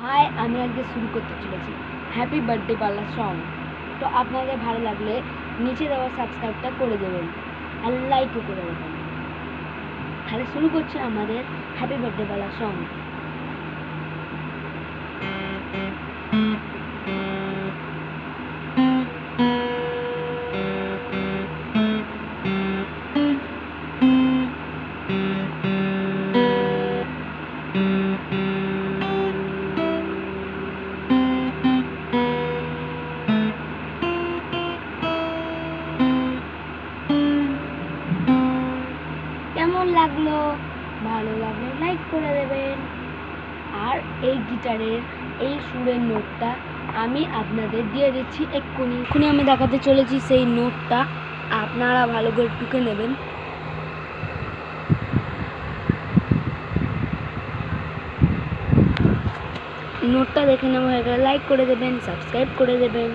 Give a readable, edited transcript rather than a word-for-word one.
High, আমি আজকে শুরু করতে চলেছি হ্যাপি বার্থডে পালা সং। তো আপনাদের ভালো লাগলে নিচে দেওয়া সাবস্ক্রাইবটা করে দেবেন আর লাইকও করে দেবেন। তাহলে শুরু করছি আমাদের হ্যাপি বার্থডে পালা সং। কেমন লাগলো? ভালো লাগলে লাইক করে দেবেন। আর এই গিটারের এই সুরের নোটটা আমি আপনাদের দিয়ে দিচ্ছি এক্ষুনি আমি দেখাতে চলেছি সেই নোটটা। আপনারা ভালো করে টুকে নেবেন। নোটটা দেখে নেওয়া হয়ে গেলে লাইক করে দেবেন, সাবস্ক্রাইব করে দেবেন।